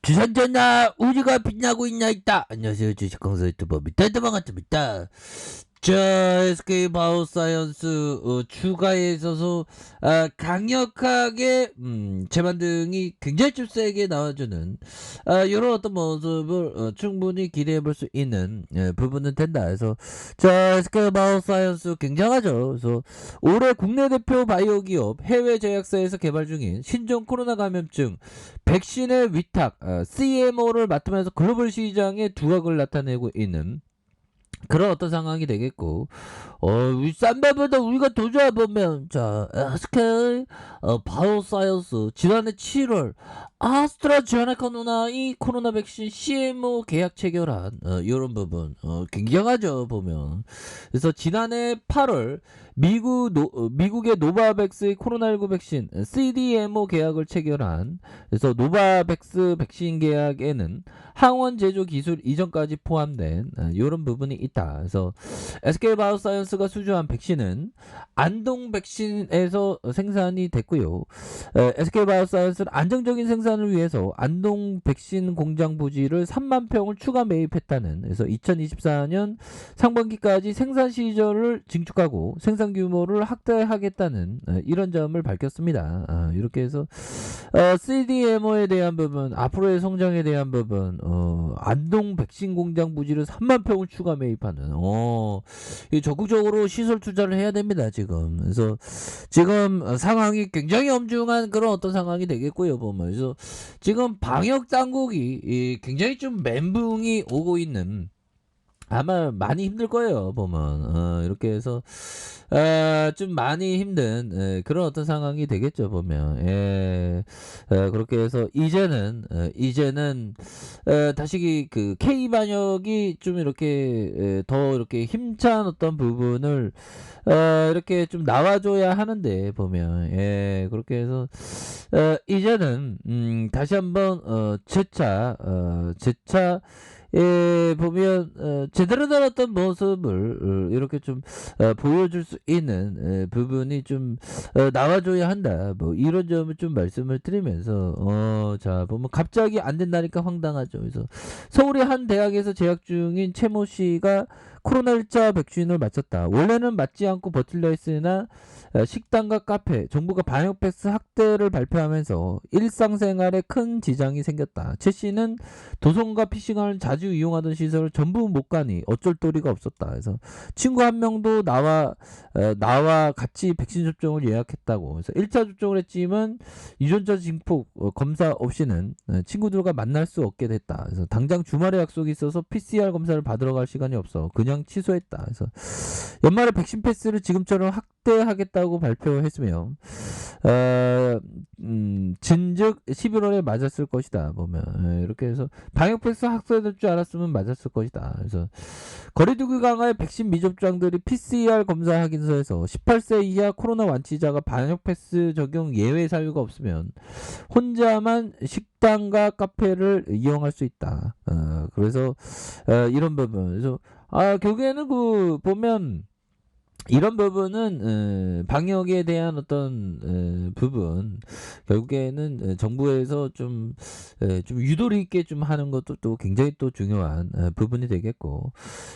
주선전나 우리가 빛나고 있나 있다. 안녕하세요, 주식강사 유튜버 미탈드 반갑습니다. 자, SK 바이오사이언스 추가에 있어서 강력하게 재반등이 굉장히 좀 세게 나와주는 이런 어떤 모습을 충분히 기대해 볼 수 있는 부분은 된다. 그래서 자, SK 바이오사이언스 굉장하죠. 그래서 올해 국내 대표 바이오 기업 해외 제약사에서 개발 중인 신종 코로나 감염증 백신의 위탁 CMO를 맡으면서 글로벌 시장에 두각을 나타내고 있는 그런 어떤 상황이 되겠고, 이 쌈바보다 우리가 더 좋아 보면, 자, SK, 바이오사이언스, 지난해 7월, 아스트라제네카 누나이 코로나 백신 CMO 계약 체결한, 이런 부분, 굉장하죠, 보면. 그래서 지난해 8월, 미국의 노바백스의 코로나19 백신, CDMO 계약을 체결한, 그래서 노바백스 백신 계약에는 항원 제조 기술 이전까지 포함된 이런 부분이 있다. 그래서 SK 바이오사이언스가 수주한 백신은 안동 백신에서 생산이 됐고요. SK 바이오사이언스는 안정적인 생산을 위해서 안동 백신 공장 부지를 3만 평을 추가 매입했다는, 그래서 2024년 상반기까지 생산 시절을 증축하고 생산 규모를 확대하겠다는 이런 점을 밝혔습니다. 이렇게 해서 CDMO에 대한 부분, 앞으로의 성장에 대한 부분, 안동 백신 공장 부지를 3만 평을 추가 매입하는, 적극적으로 시설 투자를 해야 됩니다, 지금. 그래서 지금 상황이 굉장히 엄중한 그런 어떤 상황이 되겠고요, 보면. 그래서 지금 방역 당국이 굉장히 좀 멘붕이 오고 있는, 아마 많이 힘들 거예요, 보면. 이렇게 해서 좀 많이 힘든 그런 어떤 상황이 되겠죠, 보면. 그렇게 해서 이제는 다시 그 K 반역이 좀 이렇게 더 이렇게 힘찬 어떤 부분을 이렇게 좀 나와줘야 하는데, 보면. 그렇게 해서 이제는 다시 한번 재차 보면 제대로 된 어떤 모습을 이렇게 좀 보여줄 수 있는 부분이 좀 나와줘야 한다. 뭐 이런 점을 좀 말씀을 드리면서 자, 보면 갑자기 안 된다니까 황당하죠. 그래서 서울의 한 대학에서 재학 중인 최모 씨가 코로나 1차 백신을 맞췄다. 원래는 맞지 않고 버틸려 했으나 식당과 카페, 정부가 방역 패스 확대를 발표하면서 일상생활에 큰 지장이 생겼다. 최 씨는 도서관과 PC방을 자주 이용하던 시설을 전부 못 가니 어쩔 도리가 없었다. 그래서 친구 한 명도 나와 같이 백신 접종을 예약했다고. 그래서 1차 접종을 했지만 유전자 증폭 검사 없이는 친구들과 만날 수 없게 됐다. 그래서 당장 주말에 약속이 있어서 PCR 검사를 받으러 갈 시간이 없어 그냥 취소했다. 그래서 연말에 백신 패스를 지금처럼 확대하겠다고 발표했으며 진즉 11월에 맞았을 것이다. 보면 이렇게 해서 방역 패스 확대될 줄 알았으면 맞았을 것이다. 그래서 거리두기 강화에 백신 미접종들이 PCR 검사 확인서에서 18세 이하 코로나 완치자가 방역 패스 적용 예외 사유가 없으면 혼자만 식당과 카페를 이용할 수 있다. 그래서 이런 부분. 그래서 결국에는 그 보면 이런 부분은 방역에 대한 어떤 부분, 결국에는 정부에서 좀 유도리 있게 좀 하는 것도 또 굉장히 또 중요한 부분이 되겠고,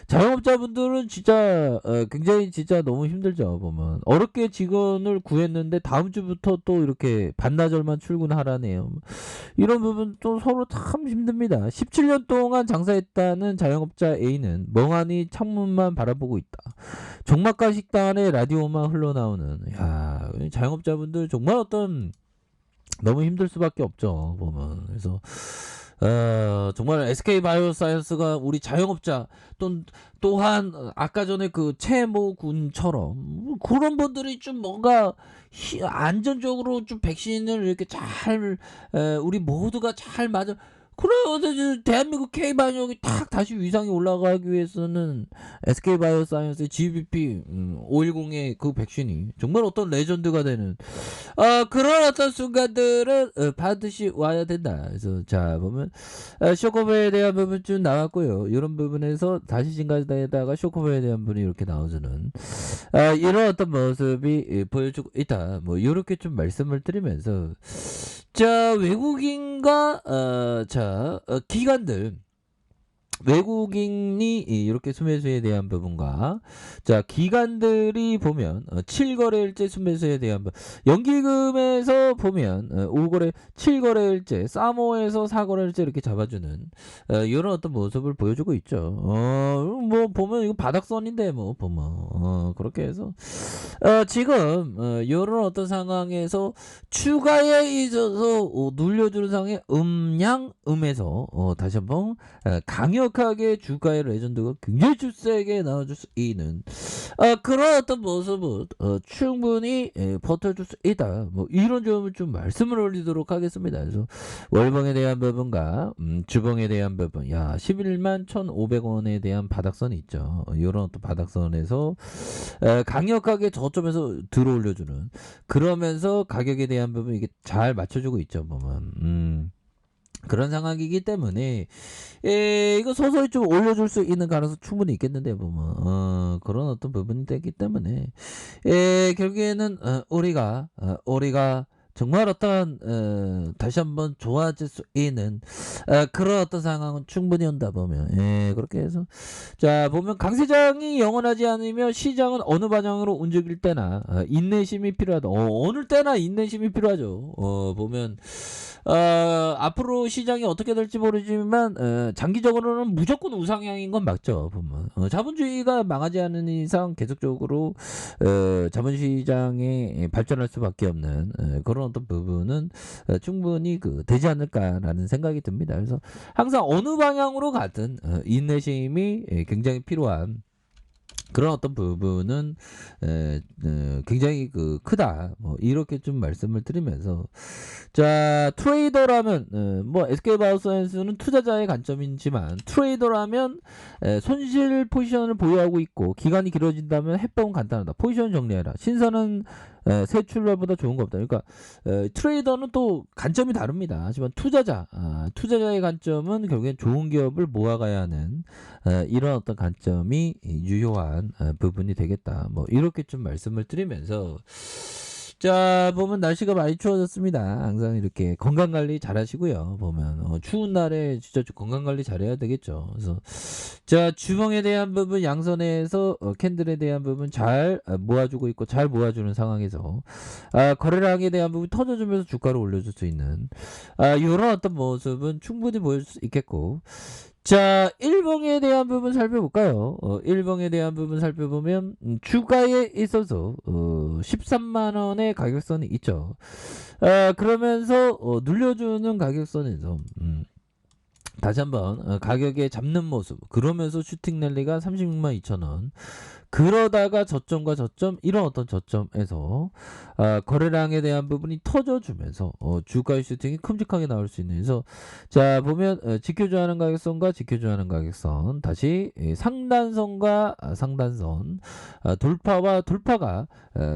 자영업자분들은 진짜 굉장히 진짜 너무 힘들죠. 보면 어렵게 직원을 구했는데 다음 주부터 또 이렇게 반나절만 출근하라네요. 이런 부분 또 서로 참 힘듭니다. 17년 동안 장사했다는 자영업자 A는 멍하니 창문만 바라보고 있다. 종막가 식당 안에 라디오만 흘러나오는, 야, 자영업자분들 정말 어떤 너무 힘들 수밖에 없죠, 보면. 그래서 정말 SK 바이오사이언스가 우리 자영업자 또한 아까 전에 그 최모 군처럼 그런 분들이 좀 뭔가 안전적으로 좀 백신을 이렇게 잘 우리 모두가 잘 맞아. 그래요. 대한민국 K반역이 탁 다시 위상이 올라가기 위해서는 SK바이오사이언스의 GBP 510의 그 백신이 정말 어떤 레전드가 되는 그런 어떤 순간들은 반드시 와야 된다. 그래서 자, 보면 쇼커버에 대한 부분 좀 나왔고요. 이런 부분에서 다시 진가에다가 쇼커버에 대한 부분이 이렇게 나오주는 이런 어떤 모습이 보여주고 있다. 뭐 이렇게 좀 말씀을 드리면서 자, 외국인과 자, 자, 기관들. 외국인이 이렇게 순매수에 대한 부분과 자 기관들이 보면 7거래일제 순매수에 대한 부분 연기금에서 보면 5거래 7거래일제 사모에서 4거래일제 이렇게 잡아주는 이런 어떤 모습을 보여주고 있죠. 뭐 보면 이거 바닥선인데 뭐 보면 그렇게 해서 지금 이런 어떤 상황에서 추가에 있어서 눌려주는 상황에 음양음에서 다시 한번 강력하게 주가의 레전드가 굉장히 좀 세게 나와줄 수 있는 그런 어떤 모습은 충분히 버텨줄 수 있다. 뭐 이런 점을 좀 말씀을 올리도록 하겠습니다. 그래서 월봉에 대한 부분과 주봉에 대한 부분, 야 11만 1,500원에 대한 바닥선이 있죠. 이런 어떤 바닥선에서 강력하게 저점에서 들어올려주는 그러면서 가격에 대한 부분 이게 잘 맞춰주고 있죠. 보면. 그런 상황이기 때문에 이거 서서히 좀 올려줄 수 있는 가능성 충분히 있겠는데 보면 그런 어떤 부분이 되기 때문에 결국에는 우리가 정말 어떤 다시 한번 좋아질 수 있는 그런 어떤 상황은 충분히 온다 보면 그렇게 해서 자 보면 강세장이 영원하지 않으면 시장은 어느 방향으로 움직일 때나 인내심이 필요하다. 어느 때나 인내심이 필요하죠. 보면 앞으로 시장이 어떻게 될지 모르지만 장기적으로는 무조건 우상향인 건 맞죠. 보면 자본주의가 망하지 않는 이상 계속적으로 자본시장에 발전할 수밖에 없는 그런 어떤 부분은 충분히 되지 않을까라는 생각이 듭니다. 그래서 항상 어느 방향으로 가든 인내심이 굉장히 필요한 그런 어떤 부분은 굉장히 크다. 뭐 이렇게 좀 말씀을 드리면서 자 트레이더라면 뭐 SK바이오사이언스는 투자자의 관점이지만 트레이더라면 손실 포지션을 보유하고 있고 기간이 길어진다면 해법은 간단하다. 포지션 정리해라. 신선은 새 출발보다 좋은 거 없다. 그러니까 트레이더는 또 관점이 다릅니다. 하지만 투자자의 관점은 결국엔 좋은 기업을 모아가야 하는 이런 어떤 관점이 유효한 부분이 되겠다. 뭐 이렇게 좀 말씀을 드리면서 자 보면 날씨가 많이 추워졌습니다. 항상 이렇게 건강관리 잘 하시고요. 보면 추운 날에 진짜 건강관리 잘해야 되겠죠. 그래서 자 주봉에 대한 부분 양선에서 캔들에 대한 부분 잘 모아주고 있고 잘 모아주는 상황에서 거래량에 대한 부분 터져주면서 주가를 올려줄 수 있는 이런 어떤 모습은 충분히 보여줄 수 있겠고 자, 일봉에 대한 부분 살펴볼까요? 일봉에 대한 부분 살펴보면 주가에 있어서 13만 원의 가격선이 있죠. 그러면서 눌려주는 가격선에서 다시 한번 가격에 잡는 모습 그러면서 슈팅 랠리가 36만 2천 원 그러다가 저점과 저점 이런 어떤 저점에서 거래량에 대한 부분이 터져주면서 주가의 슈팅이 큼직하게 나올 수 있는 그래서 자 보면 지켜줘야 하는 가격선과 지켜줘야 하는 가격선 다시 상단선과 상단선 돌파와 돌파가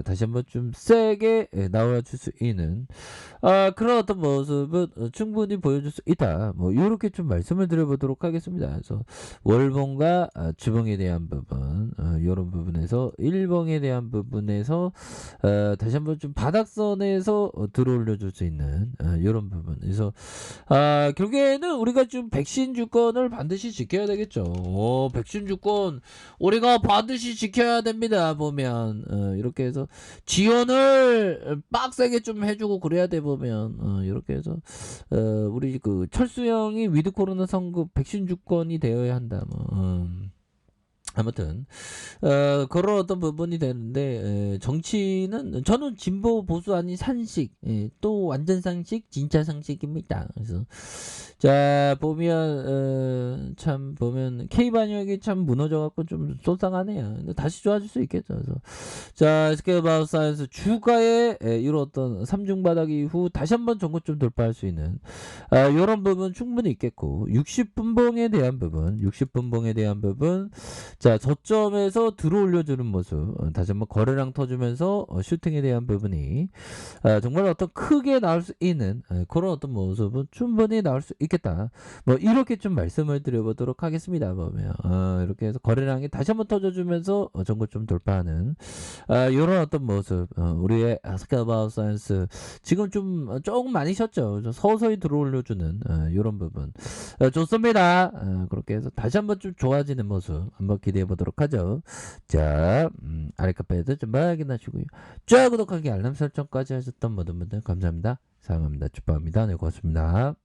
다시 한번 좀 세게 나와줄 수 있는 그런 어떤 모습은 충분히 보여줄 수 있다. 뭐 이렇게 좀 말씀을 드려보도록 하겠습니다. 그래서 월봉과 주봉에 대한 부분 이런 부분에서 일봉에 대한 부분에서 다시 한번 좀 바닥선에서 들어올려줄 수 있는 이런 부분. 그래서 결국에는 우리가 좀 백신 주권을 반드시 지켜야 되겠죠. 백신 주권 우리가 반드시 지켜야 됩니다. 보면 이렇게 해서 지원을 빡세게 좀 해주고 그래야 돼 보면 이렇게 해서 우리 철수형이 위드 코로나 선급 백신 주권이 되어야 한다. 뭐. 아무튼 그런 어떤 부분이 되는데 정치는 저는 진보 보수 아닌 산식 또 완전 상식 진짜 상식입니다. 그래서 자 보면 참 보면 K반역이 참 무너져갖고 좀 속상하네요. 근데 다시 좋아질 수 있겠죠. 그래서 자 SK바이오사이언스 주가의 이런 어떤 3중 바닥 이후 다시 한번 전고점 돌파할 수 있는 이런 부분 충분히 있겠고 60분봉에 대한 부분 자, 저점에서 들어올려주는 모습, 다시 한번 거래량 터주면서 슈팅에 대한 부분이 정말 어떤 크게 나올 수 있는 그런 어떤 모습은 충분히 나올 수 있겠다. 뭐 이렇게 좀 말씀을 드려보도록 하겠습니다. 보면 이렇게 해서 거래량이 다시 한번 터져주면서 전고 좀 돌파하는 이런 어떤 모습, 우리의 스케일바우 사이언스 지금 좀 조금 많이 쉬었죠. 좀 서서히 들어올려주는 이런 부분 좋습니다. 그렇게 해서 다시 한번 좀 좋아지는 모습 한번 기대해 보도록 하죠. 자, 아래카페에도 좀 확인하시고요. 좋아요, 구독하기, 알람 설정까지 하셨던 모든 분들 감사합니다. 사랑합니다. 축복합니다. 네, 고맙습니다.